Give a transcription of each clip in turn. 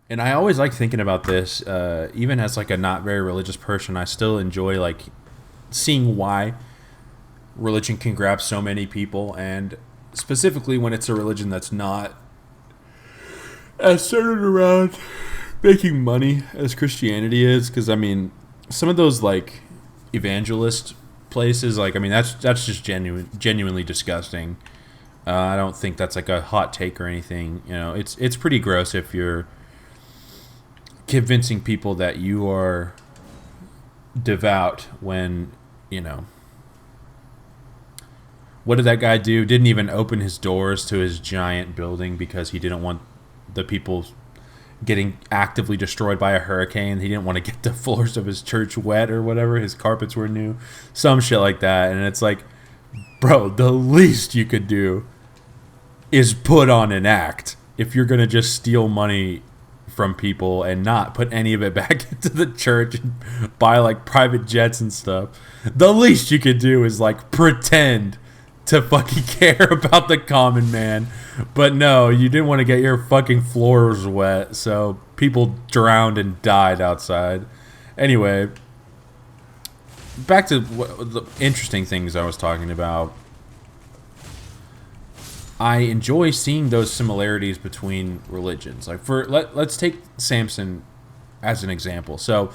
And I always like thinking about this, even as like a not very religious person. I still enjoy like seeing why religion can grab so many people, and specifically when it's a religion that's not as centered around making money as Christianity is. Because I mean, some of those like evangelist places, like I mean, that's just genuinely disgusting. I don't think that's like a hot take or anything. You know, it's pretty gross if you're convincing people that you are devout when, you know, what did that guy do? Didn't even open his doors to his giant building because he didn't want the people getting actively destroyed by a hurricane. He didn't want to get the floors of his church wet or whatever. His carpets were new. Some shit like that. And it's like, bro, the least you could do is put on an act if you're going to just steal money from people and not put any of it back into the church and buy like private jets and stuff. The least you could do is like pretend to fucking care about the common man. But no, you didn't want to get your fucking floors wet, so people drowned and died outside. Anyway, back to the interesting things I was talking about. I enjoy seeing those similarities between religions. Like let's take Samson as an example. So,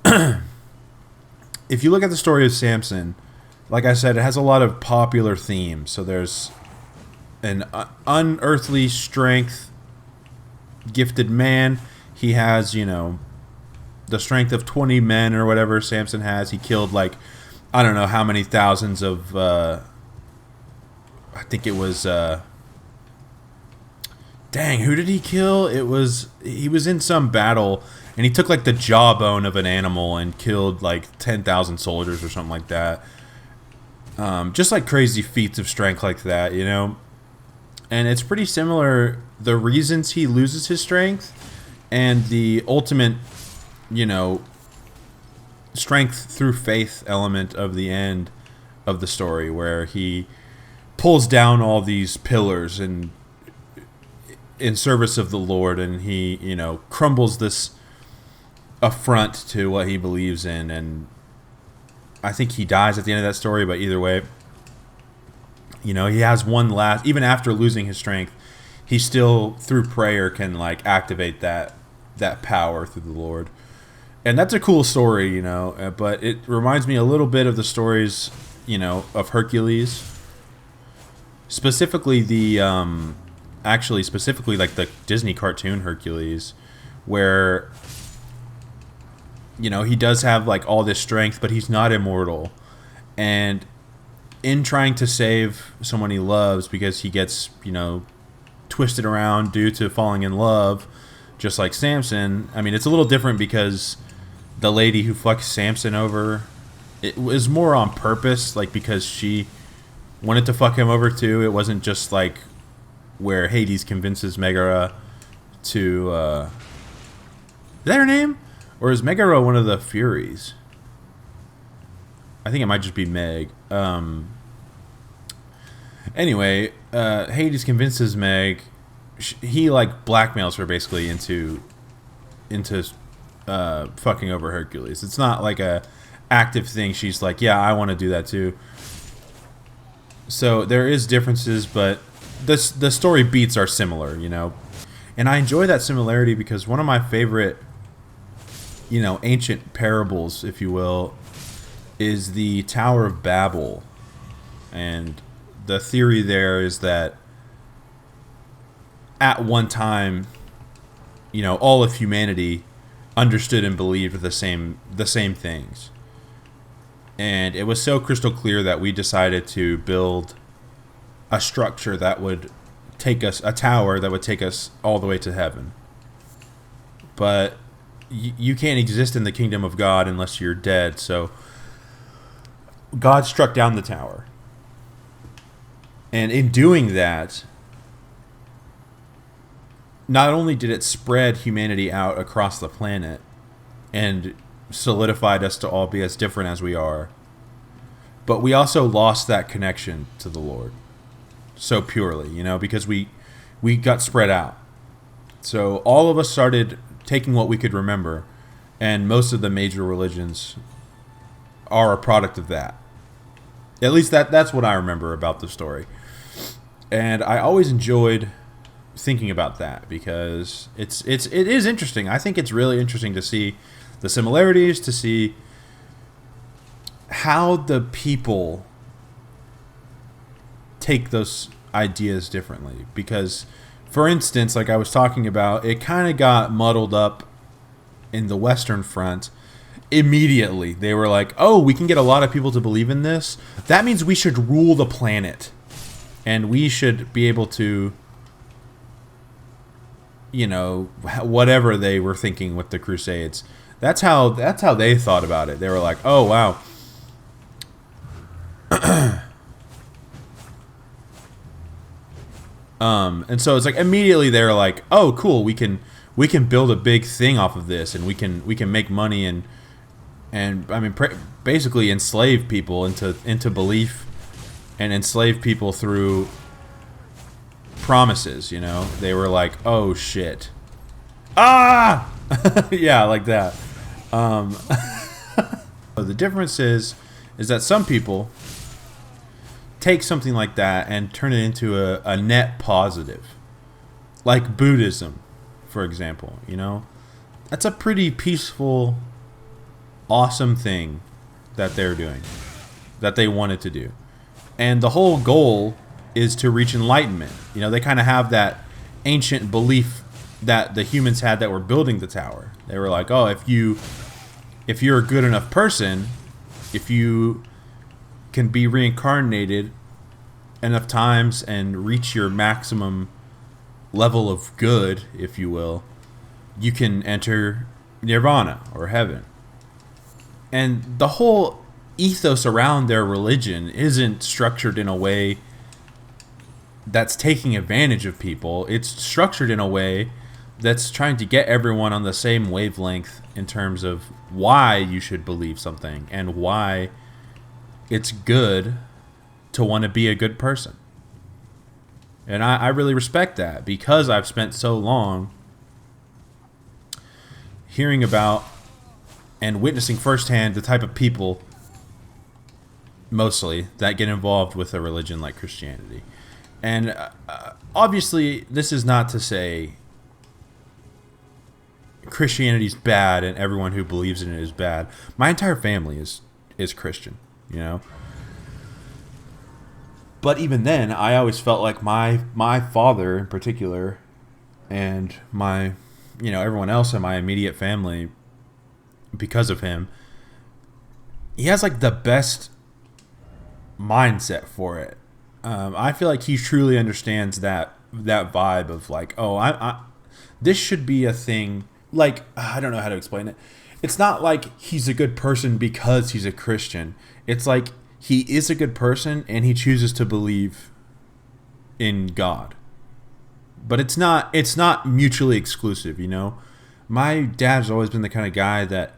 if you look at the story of Samson, like I said, it has a lot of popular themes. So there's an unearthly strength, gifted man. He has, you know, the strength of 20 men or whatever Samson has. He killed like, I don't know how many thousands of, I think it was, dang, who did he kill? He was in some battle and he took like the jawbone of an animal and killed like 10,000 soldiers or something like that. Just like crazy feats of strength like that, you know? And it's pretty similar, the reasons he loses his strength and the ultimate, you know, strength through faith element of the end of the story, where he pulls down all these pillars and in service of the Lord, and he, you know, crumbles this affront to what he believes in. And I think he dies at the end of that story, but either way, you know, he has one last, even after losing his strength, he still through prayer can like activate that power through the Lord. And that's a cool story, you know, but it reminds me a little bit of the stories, you know, of Hercules. Specifically specifically like the Disney cartoon Hercules, where, you know, he does have like all this strength, but he's not immortal. And in trying to save someone he loves, because he gets, you know, twisted around due to falling in love, just like Samson. I mean, it's a little different because the lady who fucks Samson over, it was more on purpose, like because she wanted to fuck him over too. It wasn't just like where Hades convinces Megara to is that her name? Or is Megara one of the Furies? I think it might just be Meg. Anyway, Hades convinces Meg. He like blackmails her basically into fucking over Hercules. It's not like a active thing. She's like, yeah, I want to do that too. So there is differences, but the story beats are similar, you know. And I enjoy that similarity because one of my favorite, you know, ancient parables, if you will, is the Tower of Babel. And the theory there is that at one time, you know, all of humanity understood and believed the same things. And it was so crystal clear that we decided to build a structure that would take us, a tower that would take us all the way to heaven. But you can't exist in the kingdom of God unless you're dead. So God struck down the tower. And in doing that, not only did it spread humanity out across the planet and solidified us to all be as different as we are, but we also lost that connection to the Lord so purely, you know, because we got spread out. So all of us started taking what we could remember, and most of the major religions are a product of that. At least that's what I remember about the story. And I always enjoyed thinking about that because it is interesting. I think it's really interesting to see the similarities, to see how the people take those ideas differently. Because, for instance, like I was talking about, it kind of got muddled up in the Western Front. Immediately, they were like, oh, we can get a lot of people to believe in this. That means we should rule the planet. And we should be able to, you know, whatever they were thinking with the Crusades. That's how they thought about it. They were like, oh, wow. And so it's like immediately they're like, oh, cool, we can build a big thing off of this, and we can make money and I mean basically enslave people into belief, and enslave people through promises. You know, they were like, oh shit, yeah, like that. The difference is that some people take something like that and turn it into a net positive, like Buddhism, for example. You know, that's a pretty peaceful, awesome thing that they're doing, that they wanted to do. And the whole goal is to reach enlightenment. You know, they kind of have that ancient belief that the humans had that were building the tower. They were like, oh, if you're a good enough person, if you can be reincarnated enough times and reach your maximum level of good, if you will, you can enter nirvana or heaven. And the whole ethos around their religion isn't structured in a way that's taking advantage of people. It's structured in a way that's trying to get everyone on the same wavelength in terms of why you should believe something and why it's good to want to be a good person. And I really respect that, because I've spent so long hearing about and witnessing firsthand the type of people, mostly, that get involved with a religion like Christianity. And obviously, this is not to say Christianity's bad and everyone who believes in it is bad. My entire family is Christian, you know. But even then, I always felt like my father in particular, and my, you know, everyone else in my immediate family, because of him, he has like the best mindset for it. I feel like he truly understands that vibe of like, oh, I this should be a thing. Like, I don't know how to explain it. It's not like he's a good person because he's a Christian. It's like he is a good person and he chooses to believe in God. But it's not mutually exclusive, you know? My dad's always been the kind of guy that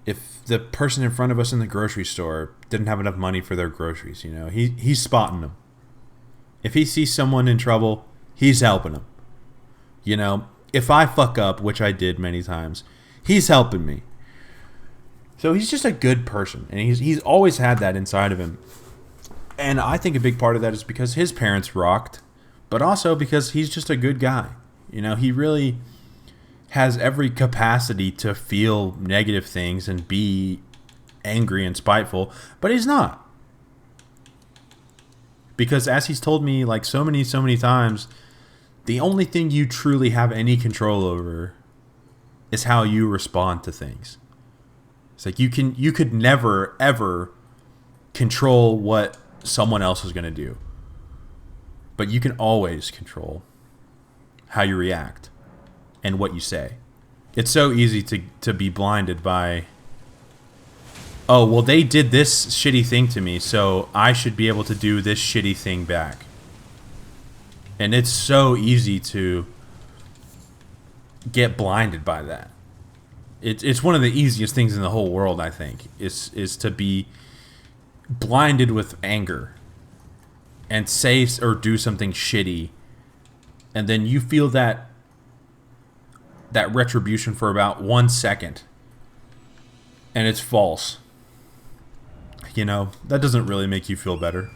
if the person in front of us in the grocery store didn't have enough money for their groceries, you know, he's spotting them. If he sees someone in trouble, he's helping them. You know, if I fuck up, which I did many times, he's helping me. So he's just a good person, and he's always had that inside of him. And I think a big part of that is because his parents rocked, but also because he's just a good guy. You know, he really has every capacity to feel negative things and be angry and spiteful, but he's not. Because as he's told me like so many times, the only thing you truly have any control over is how you respond to things. It's like you could never ever control what someone else is going to do, but you can always control how you react and what you say. It's so easy to be blinded by, oh, well, they did this shitty thing to me, so I should be able to do this shitty thing back. And it's so easy to get blinded by that. It's one of the easiest things in the whole world, I think, is to be blinded with anger and say or do something shitty, and then you feel that that retribution for about 1 second, and it's false. You know, that doesn't really make you feel better.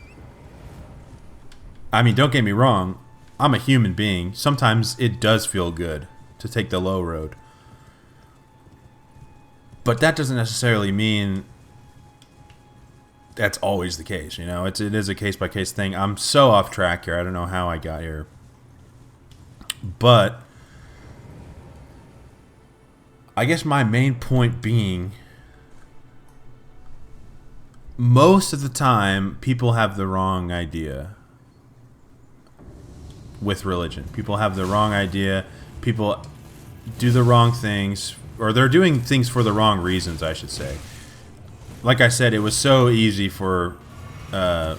I mean, don't get me wrong, I'm a human being. Sometimes it does feel good to take the low road. But that doesn't necessarily mean that's always the case, you know? It is a case-by-case thing. I'm so off track here. I don't know how I got here. But I guess my main point being, most of the time, people have the wrong idea with religion. People have the wrong idea. People do the wrong things, or they're doing things for the wrong reasons, I should say. Like I said, it was so easy for the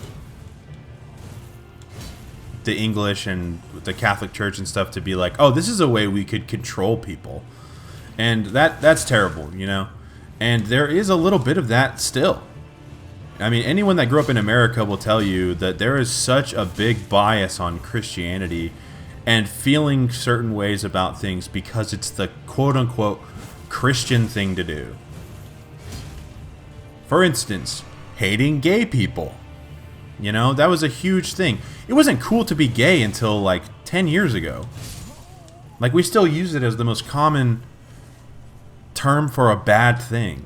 English and the Catholic Church and stuff to be like, oh, this is a way we could control people. And that's terrible, you know? And there is a little bit of that still. I mean, anyone that grew up in America will tell you that there is such a big bias on Christianity and feeling certain ways about things because it's the quote-unquote Christian thing to do. For instance, hating gay people. You know, that was a huge thing. It wasn't cool to be gay until like 10 years ago. Like, we still use it as the most common term for a bad thing.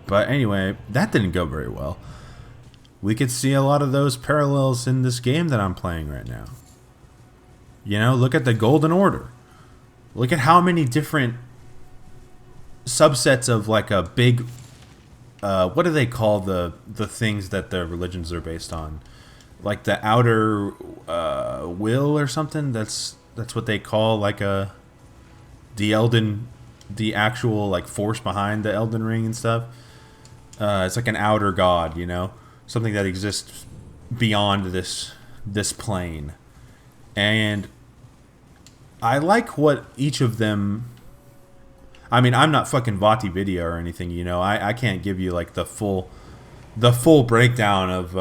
But anyway, that didn't go very well. We could see a lot of those parallels in this game that I'm playing right now. You know, look at the Golden Order. Look at how many different subsets of like a big... what do they call the things that the religions are based on? Like the outer will or something? That's what they call like the Elden... the actual like force behind the Elden Ring and stuff. It's like an outer god, you know, something that exists beyond this plane. And I like what each of them. I mean, I'm not fucking Vati Video or anything, you know. I can't give you like the full breakdown of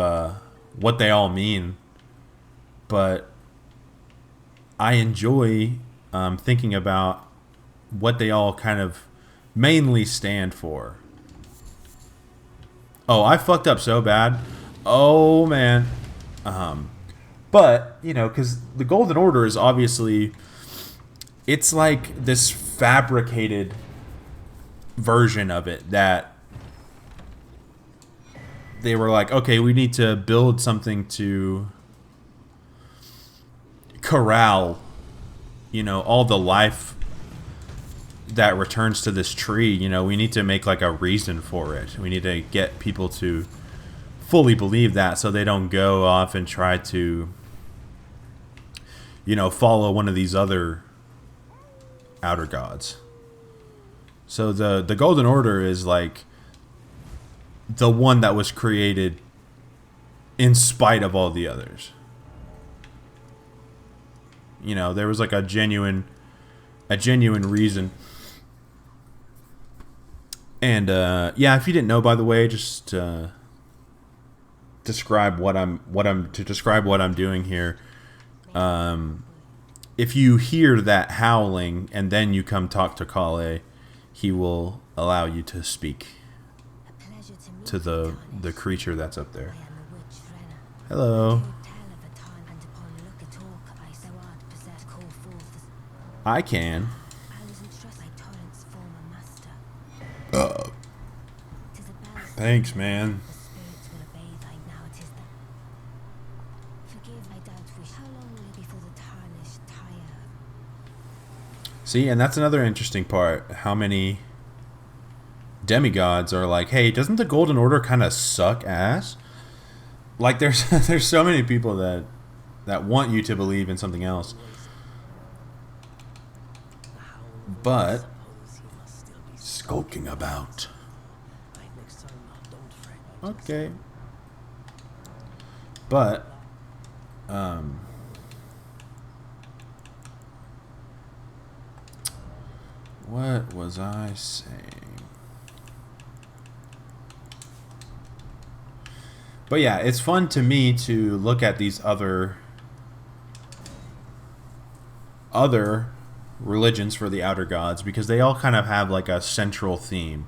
what they all mean, but I enjoy thinking about what they all kind of mainly stand for. Oh, I fucked up so bad. Oh, man. But, you know, because the Golden Order is obviously... It's like this fabricated version of it that... They were like, okay, we need to build something to corral, you know, all the life that returns to this tree. You know, we need to make like a reason for it. We need to get people to fully believe that so they don't go off and try to, you know, follow one of these other outer gods. So the Golden Order is like the one that was created in spite of all the others. You know, there was like a genuine reason. And yeah, if you didn't know, by the way, just describe what I'm doing here. If you hear that howling and then you come talk to Kale, he will allow you to speak to the creature that's up there. Hello. I can. Thanks, man. See, and that's another interesting part. How many demigods are like, hey, doesn't the Golden Order kind of suck ass? Like, there's so many people that want you to believe in something else. But skulking about. Okay. But what was I saying? But yeah, it's fun to me to look at these other other religions for the outer gods, because they all kind of have like a central theme.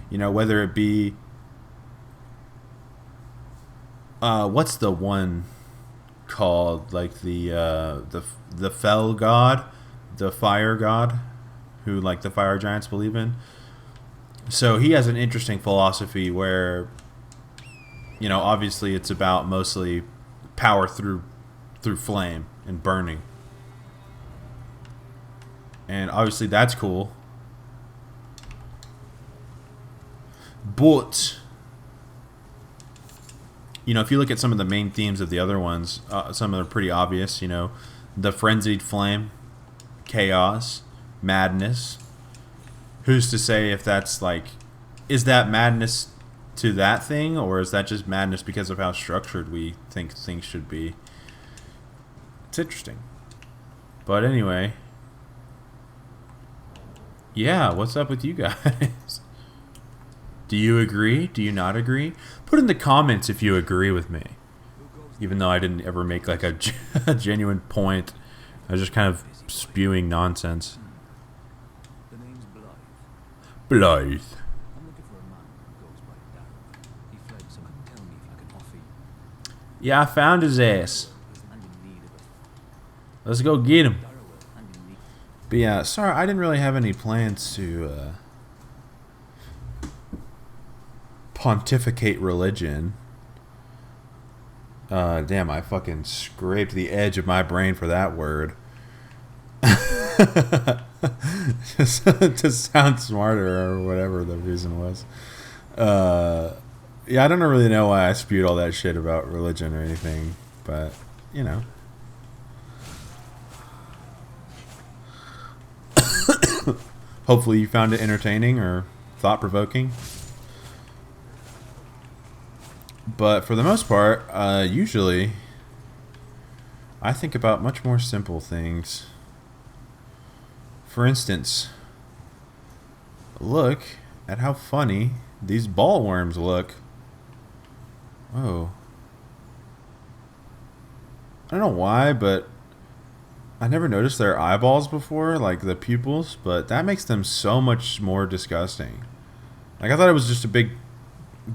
You know, whether it be what's the one called, like the fell god, the fire god, who like the fire giants believe in. So he has an interesting philosophy where, you know, obviously it's about mostly power through flame and burning. And obviously that's cool. But, you know, if you look at some of the main themes of the other ones, some of them are pretty obvious, you know. The frenzied flame, chaos, madness. Who's to say if that's like, is that madness to that thing, or is that just madness because of how structured we think things should be? It's interesting. But anyway, yeah, what's up with you guys? Do you agree? Do you not agree? Put in the comments if you agree with me. Even though I didn't ever make like a genuine point. I was just kind of spewing nonsense. The name's Blythe. Blythe. I'm looking for a man who goes by Darren. He fled, so can you tell me if I can offer you? Yeah, I found his ass. And in need of a Let's go get him. Darrell and in need. But yeah, sorry, I didn't really have any plans to pontificate religion. Damn, I fucking scraped the edge of my brain for that word. Just to sound smarter or whatever the reason was. Yeah, I don't really know why I spewed all that shit about religion or anything, but, you know. Hopefully you found it entertaining or thought-provoking. But for the most part, usually, I think about much more simple things. For instance, look at how funny these ball worms look. Oh. I don't know why, but I never noticed their eyeballs before, like the pupils, but that makes them so much more disgusting. Like, I thought it was just a big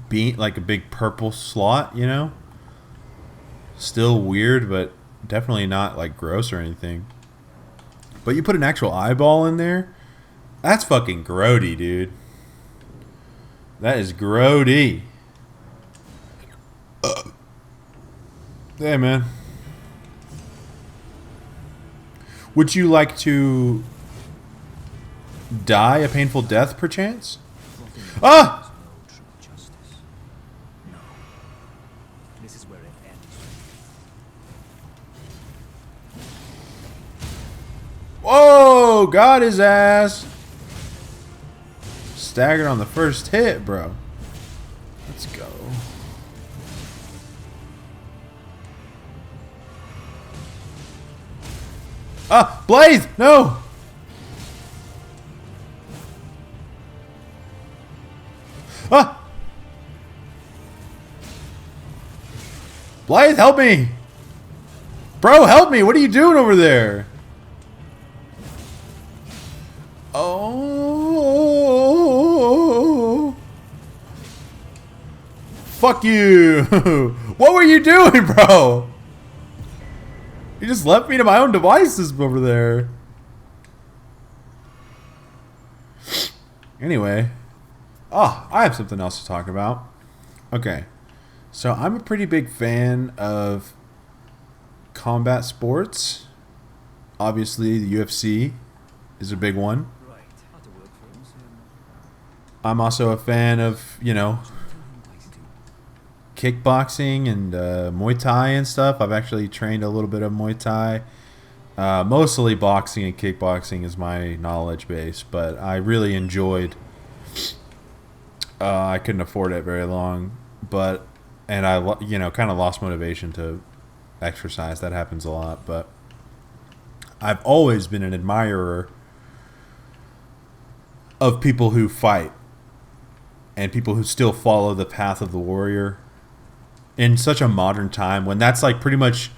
bean, like a big purple slot, you know? Still weird, but definitely not like gross or anything. But you put an actual eyeball in there, that's fucking grody, dude. That is grody. Hey, man. Would you like to die a painful death, perchance? Ah! This is where it ends. Whoa! Got his ass! Staggered on the first hit, bro. Let's go. Ah! Blythe! No! Ah! Blythe, help me! Bro, help me! What are you doing over there? Oh! Fuck you! What were you doing, bro? You just left me to my own devices over there. Anyway. Oh, I have something else to talk about. Okay. So I'm a pretty big fan of combat sports. Obviously, the UFC is a big one. Right. How to work for him, I'm also a fan of, you know, kickboxing and Muay Thai and stuff. I've actually trained a little bit of Muay Thai. Mostly boxing and kickboxing is my knowledge base, but I really enjoyed. I couldn't afford it very long, and I, you know, kind of lost motivation to exercise. That happens a lot, but I've always been an admirer of people who fight and people who still follow the path of the warrior in such a modern time when that's like pretty much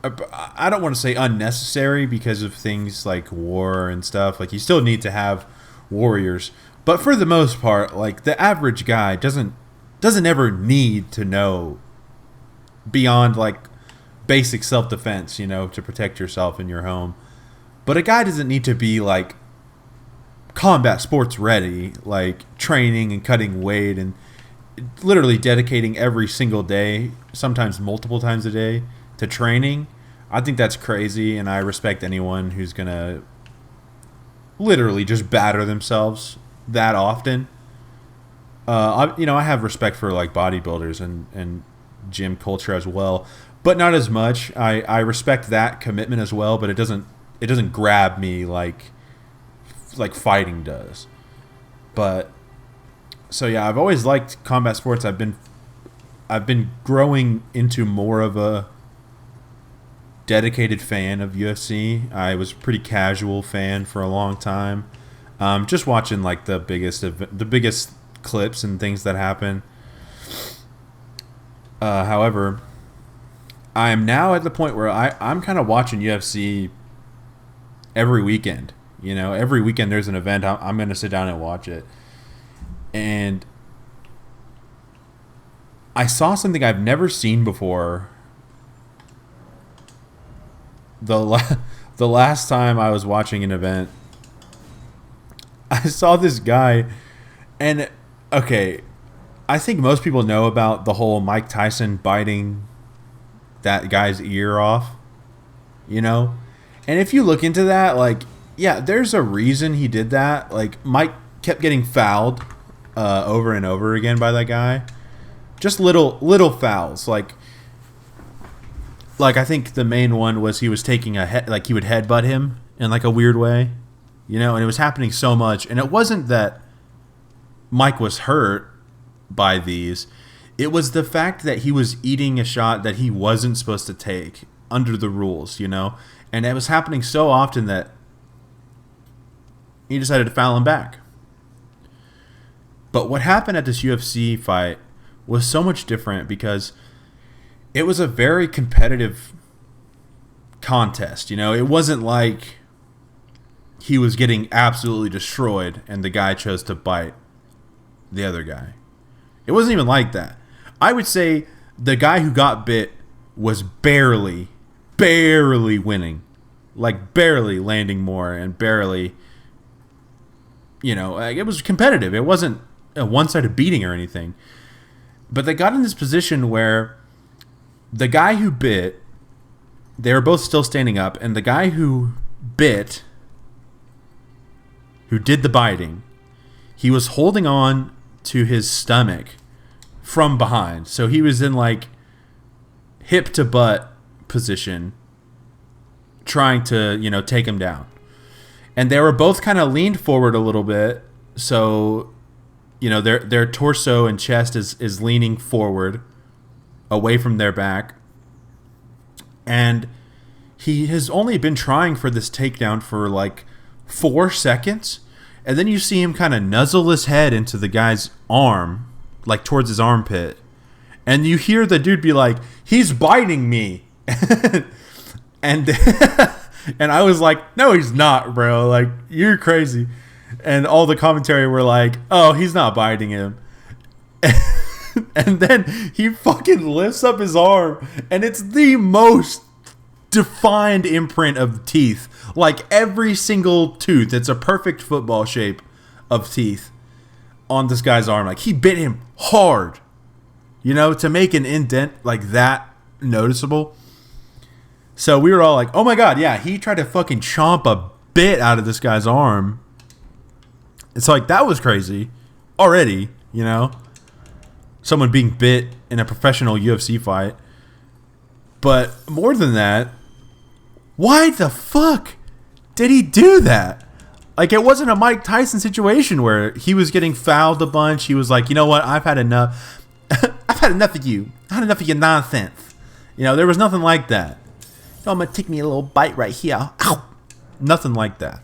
I don't want to say unnecessary because of things like war and stuff. Like, you still need to have warriors, but for the most part, like, the average guy doesn't ever need to know beyond like basic self-defense, you know, to protect yourself in your home. But a guy doesn't need to be like combat sports ready, like training and cutting weight and literally dedicating every single day, sometimes multiple times a day, to training. I think that's crazy, and I respect anyone who's gonna literally just batter themselves that often. I have respect for like bodybuilders and gym culture as well, but not as much. I respect that commitment as well, but it doesn't grab me like fighting does. But so yeah, I've always liked combat sports. I've been growing into more of a dedicated fan of UFC. I was a pretty casual fan for a long time, just watching like the biggest clips and things that happen. However, I am now at the point where I'm kind of watching UFC every weekend. You know, every weekend there's an event, I'm going to sit down and watch it. And I saw something I've never seen before. The last time I was watching an event, I saw this guy, and okay, I think most people know about the whole Mike Tyson biting that guy's ear off, you know? And if you look into that, like, yeah, there's a reason he did that. Like, Mike kept getting fouled over and over again by that guy. Just little fouls. Like I think the main one was he was taking he would headbutt him in like a weird way, you know, and it was happening so much. And it wasn't that Mike was hurt by these. It was the fact that he was eating a shot that he wasn't supposed to take under the rules, you know? And it was happening so often that he decided to foul him back. But what happened at this UFC fight was so much different because it was a very competitive contest, you know? It wasn't like he was getting absolutely destroyed and the guy chose to bite the other guy. It wasn't even like that. I would say the guy who got bit was barely winning. Like, barely landing more and barely, you know, it was competitive. It wasn't a one-sided beating or anything. But they got in this position where the guy who bit, they were both still standing up, and the guy who bit, who did the biting, he was holding on to his stomach from behind. So he was in like hip to butt position, trying to, you know, take him down. And they were both kind of leaned forward a little bit, so, you know, their torso and chest is leaning forward away from their back. And he has only been trying for this takedown for like 4 seconds, and then you see him kind of nuzzle his head into the guy's arm, like towards his armpit, and you hear the dude be like, "He's biting me." And and I was like, "No, he's not, bro. Like, you're crazy." And all the commentary were like, "Oh, he's not biting him." And then he fucking lifts up his arm, and it's the most defined imprint of teeth. Like, every single tooth, it's a perfect football shape of teeth on this guy's arm. Like, he bit him hard, you know, to make an indent like that noticeable. So we were all like, oh my god, yeah, he tried to fucking chomp a bit out of this guy's arm. It's like, that was crazy already, you know, someone being bit in a professional UFC fight. But more than that, why the fuck did he do that? Like, it wasn't a Mike Tyson situation where he was getting fouled a bunch. He was like, you know what? I've had enough. I've had enough of you. I had enough of your nonsense. You know, there was nothing like that. Oh, I'm going to take me a little bite right here. Ow. Nothing like that.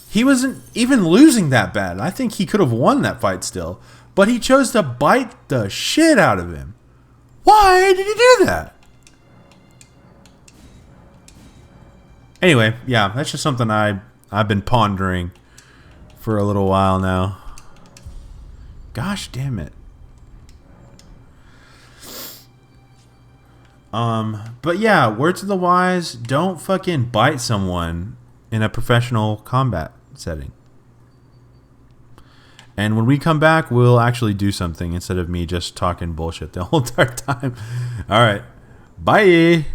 He wasn't even losing that bad. I think he could have won that fight still. But he chose to bite the shit out of him. Why did he do that? Anyway, yeah, that's just something I've been pondering for a little while now. Gosh damn it. But yeah, words of the wise, don't fucking bite someone in a professional combat setting. And when we come back, we'll actually do something instead of me just talking bullshit the whole entire time. All right. Bye.